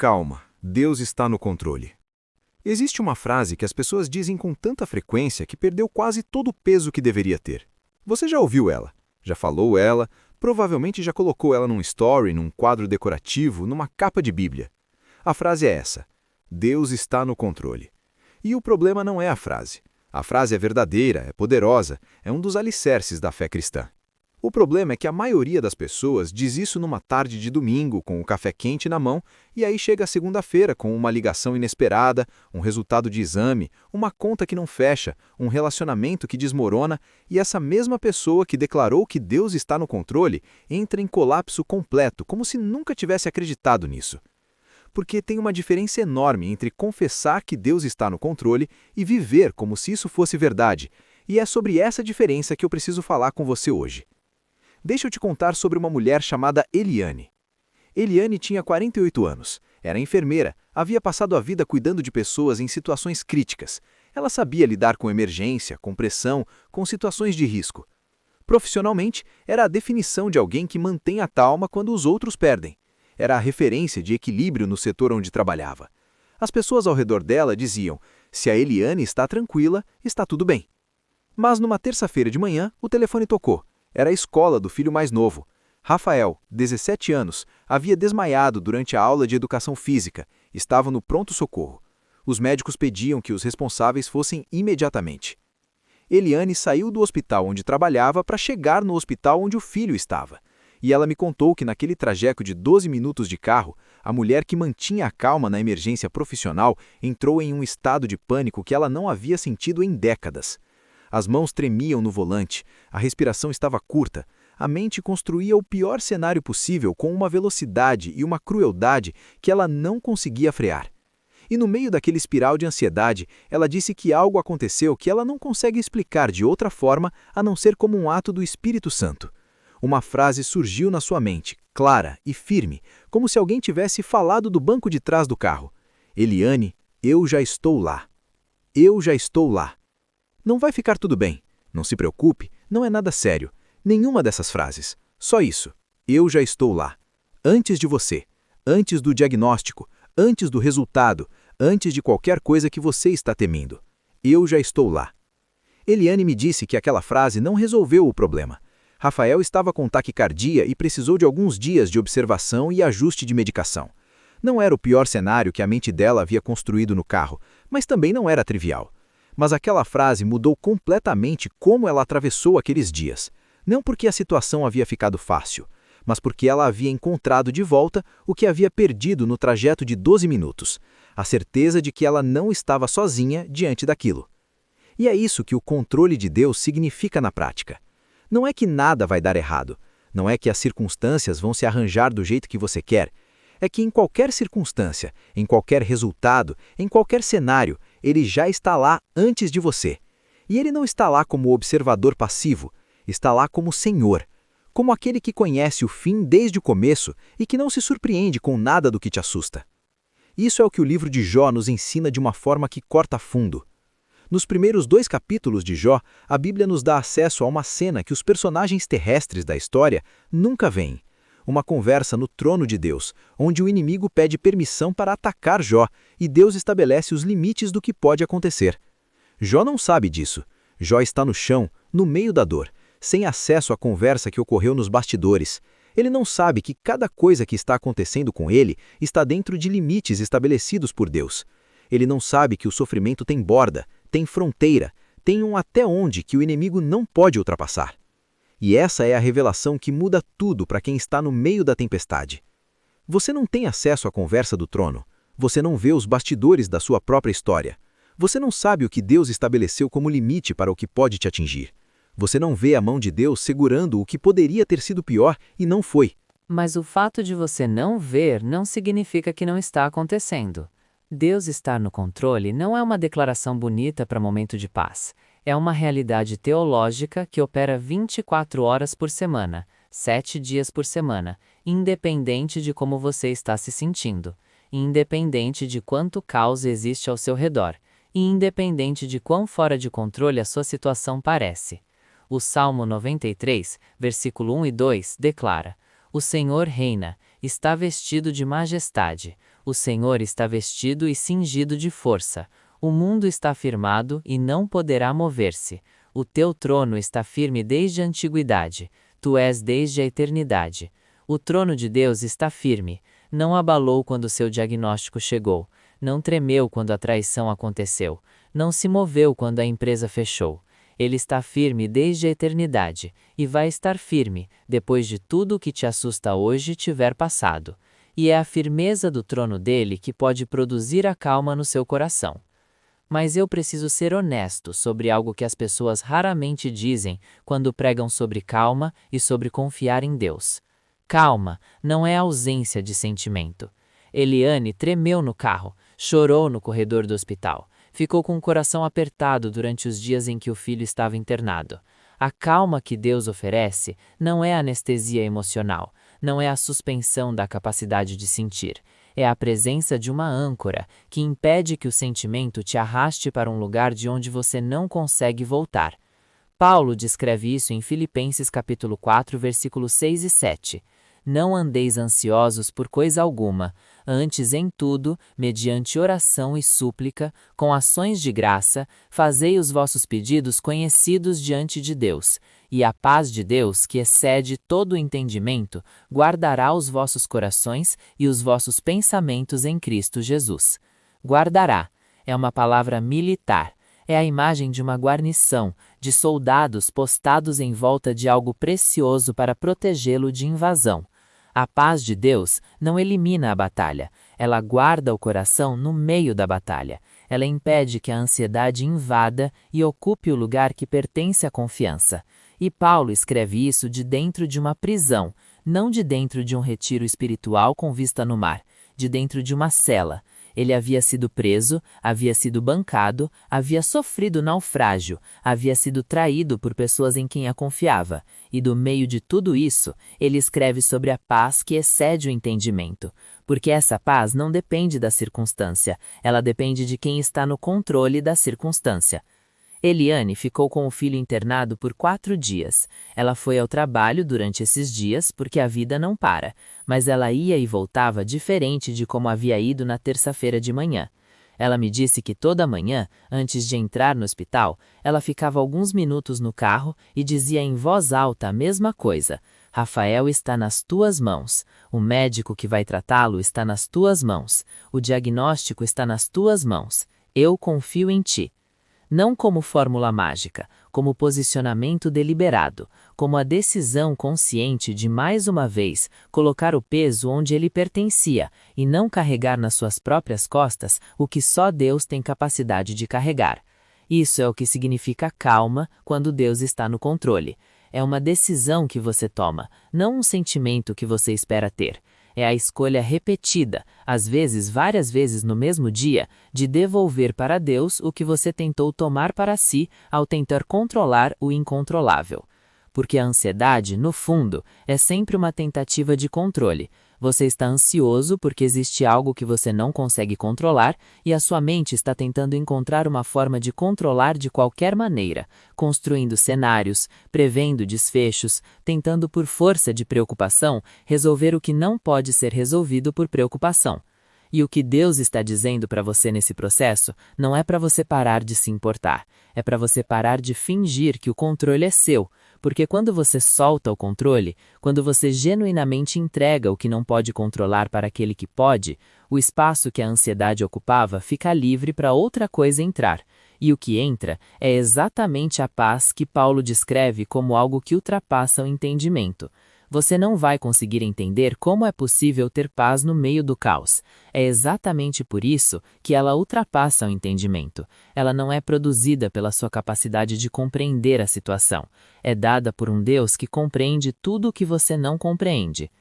Calma, Deus está no controle. Existe uma frase que as pessoas dizem com tanta frequência que perdeu quase todo o peso que deveria ter. Você já ouviu ela? Já falou ela? Provavelmente já colocou ela num story, num quadro decorativo, numa capa de Bíblia. A frase é essa: Deus está no controle. E o problema não é a frase. A frase é verdadeira, é poderosa, é um dos alicerces da fé cristã. O problema é que a maioria das pessoas diz isso numa tarde de domingo, com o café quente na mão, e aí chega a segunda-feira com uma ligação inesperada, um resultado de exame, uma conta que não fecha, um relacionamento que desmorona, e essa mesma pessoa que declarou que Deus está no controle entra em colapso completo, como se nunca tivesse acreditado nisso. Porque tem uma diferença enorme entre confessar que Deus está no controle e viver como se isso fosse verdade, e é sobre essa diferença que eu preciso falar com você hoje. Deixa eu te contar sobre uma mulher chamada Eliane. Eliane tinha 48 anos, era enfermeira, havia passado a vida cuidando de pessoas em situações críticas. Ela sabia lidar com emergência, com pressão, com situações de risco. Profissionalmente, era a definição de alguém que mantém a calma quando os outros perdem. Era a referência de equilíbrio no setor onde trabalhava. As pessoas ao redor dela diziam: se a Eliane está tranquila, está tudo bem. Mas numa terça-feira de manhã, o telefone tocou. Era a escola do filho mais novo. Rafael, 17 anos, havia desmaiado durante a aula de educação física. Estava no pronto-socorro. Os médicos pediam que os responsáveis fossem imediatamente. Eliane saiu do hospital onde trabalhava para chegar no hospital onde o filho estava. E ela me contou que naquele trajeto de 12 minutos de carro, a mulher que mantinha a calma na emergência profissional entrou em um estado de pânico que ela não havia sentido em décadas. As mãos tremiam no volante, a respiração estava curta, a mente construía o pior cenário possível com uma velocidade e uma crueldade que ela não conseguia frear. E no meio daquele espiral de ansiedade, ela disse que algo aconteceu que ela não consegue explicar de outra forma a não ser como um ato do Espírito Santo. Uma frase surgiu na sua mente, clara e firme, como se alguém tivesse falado do banco de trás do carro. Eliane, eu já estou lá. Eu já estou lá. Não vai ficar tudo bem. Não se preocupe, não é nada sério. Nenhuma dessas frases. Só isso. Eu já estou lá. Antes de você. Antes do diagnóstico. Antes do resultado. Antes de qualquer coisa que você está temendo. Eu já estou lá. Eliane me disse que aquela frase não resolveu o problema. Rafael estava com taquicardia e precisou de alguns dias de observação e ajuste de medicação. Não era o pior cenário que a mente dela havia construído no carro, mas também não era trivial. Mas aquela frase mudou completamente como ela atravessou aqueles dias. Não porque a situação havia ficado fácil, mas porque ela havia encontrado de volta o que havia perdido no trajeto de 12 minutos, a certeza de que ela não estava sozinha diante daquilo. E é isso que o controle de Deus significa na prática. Não é que nada vai dar errado, não é que as circunstâncias vão se arranjar do jeito que você quer, é que em qualquer circunstância, em qualquer resultado, em qualquer cenário, Ele já está lá antes de você. E Ele não está lá como observador passivo, está lá como Senhor, como aquele que conhece o fim desde o começo e que não se surpreende com nada do que te assusta. Isso é o que o livro de Jó nos ensina de uma forma que corta fundo. Nos primeiros 2 capítulos de Jó, a Bíblia nos dá acesso a uma cena que os personagens terrestres da história nunca veem. Uma conversa no trono de Deus, onde o inimigo pede permissão para atacar Jó e Deus estabelece os limites do que pode acontecer. Jó não sabe disso. Jó está no chão, no meio da dor, sem acesso à conversa que ocorreu nos bastidores. Ele não sabe que cada coisa que está acontecendo com ele está dentro de limites estabelecidos por Deus. Ele não sabe que o sofrimento tem borda, tem fronteira, tem um até onde que o inimigo não pode ultrapassar. E essa é a revelação que muda tudo para quem está no meio da tempestade. Você não tem acesso à conversa do trono. Você não vê os bastidores da sua própria história. Você não sabe o que Deus estabeleceu como limite para o que pode te atingir. Você não vê a mão de Deus segurando o que poderia ter sido pior e não foi. Mas o fato de você não ver não significa que não está acontecendo. Deus estar no controle não é uma declaração bonita para momento de paz. É uma realidade teológica que opera 24 horas por semana, 7 dias por semana, independente de como você está se sentindo, independente de quanto caos existe ao seu redor, e independente de quão fora de controle a sua situação parece. O Salmo 93, versículo 1 e 2, declara: O Senhor reina, está vestido de majestade, O Senhor está vestido e cingido de força. O mundo está firmado e não poderá mover-se. O teu trono está firme desde a antiguidade. Tu és desde a eternidade. O trono de Deus está firme. Não abalou quando seu diagnóstico chegou. Não tremeu quando a traição aconteceu. Não se moveu quando a empresa fechou. Ele está firme desde a eternidade, e vai estar firme, depois de tudo o que te assusta hoje tiver passado. E é a firmeza do trono dele que pode produzir a calma no seu coração. Mas eu preciso ser honesto sobre algo que as pessoas raramente dizem quando pregam sobre calma e sobre confiar em Deus. Calma não é ausência de sentimento. Eliane tremeu no carro, chorou no corredor do hospital. Ficou com o coração apertado durante os dias em que o filho estava internado. A calma que Deus oferece não é anestesia emocional, não é a suspensão da capacidade de sentir. É a presença de uma âncora que impede que o sentimento te arraste para um lugar de onde você não consegue voltar. Paulo descreve isso em Filipenses capítulo 4, versículos 6 e 7. Não andeis ansiosos por coisa alguma, antes em tudo, mediante oração e súplica, com ações de graça, fazei os vossos pedidos conhecidos diante de Deus, e a paz de Deus, que excede todo o entendimento, guardará os vossos corações e os vossos pensamentos em Cristo Jesus. Guardará é uma palavra militar. É a imagem de uma guarnição, de soldados postados em volta de algo precioso para protegê-lo de invasão. A paz de Deus não elimina a batalha, ela guarda o coração no meio da batalha. Ela impede que a ansiedade invada e ocupe o lugar que pertence à confiança. E Paulo escreve isso de dentro de uma prisão, não de dentro de um retiro espiritual com vista no mar, de dentro de uma cela. Ele havia sido preso, havia sido bancado, havia sofrido naufrágio, havia sido traído por pessoas em quem a confiava. E do meio de tudo isso, ele escreve sobre a paz que excede o entendimento. Porque essa paz não depende da circunstância, ela depende de quem está no controle da circunstância. Eliane ficou com o filho internado por 4 dias. Ela foi ao trabalho durante esses dias porque a vida não para, mas ela ia e voltava diferente de como havia ido na terça-feira de manhã. Ela me disse que toda manhã, antes de entrar no hospital, ela ficava alguns minutos no carro e dizia em voz alta a mesma coisa: Rafael está nas tuas mãos. O médico que vai tratá-lo está nas tuas mãos. O diagnóstico está nas tuas mãos. Eu confio em ti. Não como fórmula mágica, como posicionamento deliberado, como a decisão consciente de mais uma vez colocar o peso onde ele pertencia e não carregar nas suas próprias costas o que só Deus tem capacidade de carregar. Isso é o que significa calma quando Deus está no controle. É uma decisão que você toma, não um sentimento que você espera ter. É a escolha repetida, às vezes várias vezes no mesmo dia, de devolver para Deus o que você tentou tomar para si ao tentar controlar o incontrolável. Porque a ansiedade, no fundo, é sempre uma tentativa de controle. Você está ansioso porque existe algo que você não consegue controlar e a sua mente está tentando encontrar uma forma de controlar de qualquer maneira, construindo cenários, prevendo desfechos, tentando por força de preocupação resolver o que não pode ser resolvido por preocupação. E o que Deus está dizendo para você nesse processo não é para você parar de se importar, é para você parar de fingir que o controle é seu, porque quando você solta o controle, quando você genuinamente entrega o que não pode controlar para aquele que pode, o espaço que a ansiedade ocupava fica livre para outra coisa entrar. E o que entra é exatamente a paz que Paulo descreve como algo que ultrapassa o entendimento. Você não vai conseguir entender como é possível ter paz no meio do caos. É exatamente por isso que ela ultrapassa o entendimento. Ela não é produzida pela sua capacidade de compreender a situação. É dada por um Deus que compreende tudo o que você não compreende.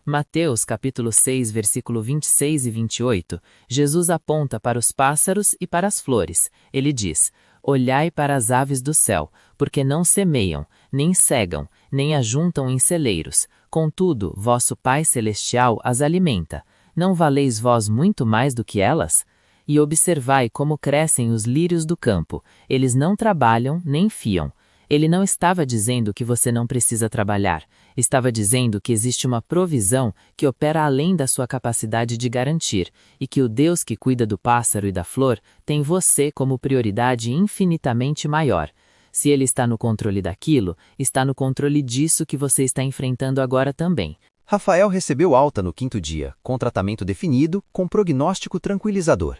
Mateus capítulo 6, versículo 26 e 28, Jesus aponta para os pássaros e para as flores. Ele diz: Olhai para as aves do céu, porque não semeiam, nem cegam, nem ajuntam em celeiros. Contudo, vosso Pai Celestial as alimenta. Não valeis vós muito mais do que elas? E observai como crescem os lírios do campo. Eles não trabalham nem fiam. Ele não estava dizendo que você não precisa trabalhar, estava dizendo que existe uma provisão que opera além da sua capacidade de garantir, e que o Deus que cuida do pássaro e da flor tem você como prioridade infinitamente maior. Se ele está no controle daquilo, está no controle disso que você está enfrentando agora também. Rafael recebeu alta no 5º dia, com tratamento definido, com prognóstico tranquilizador.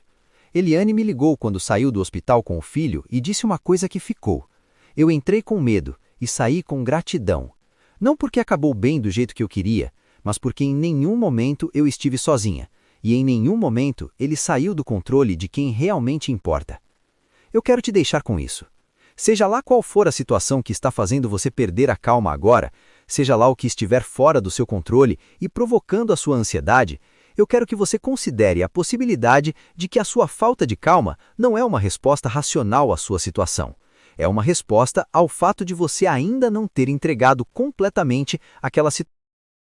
Eliane me ligou quando saiu do hospital com o filho e disse uma coisa que ficou. Eu entrei com medo e saí com gratidão. Não porque acabou bem do jeito que eu queria, mas porque em nenhum momento eu estive sozinha, e em nenhum momento ele saiu do controle de quem realmente importa. Eu quero te deixar com isso. Seja lá qual for a situação que está fazendo você perder a calma agora, seja lá o que estiver fora do seu controle e provocando a sua ansiedade, eu quero que você considere a possibilidade de que a sua falta de calma não é uma resposta racional à sua situação. É uma resposta ao fato de você ainda não ter entregado completamente aquela situação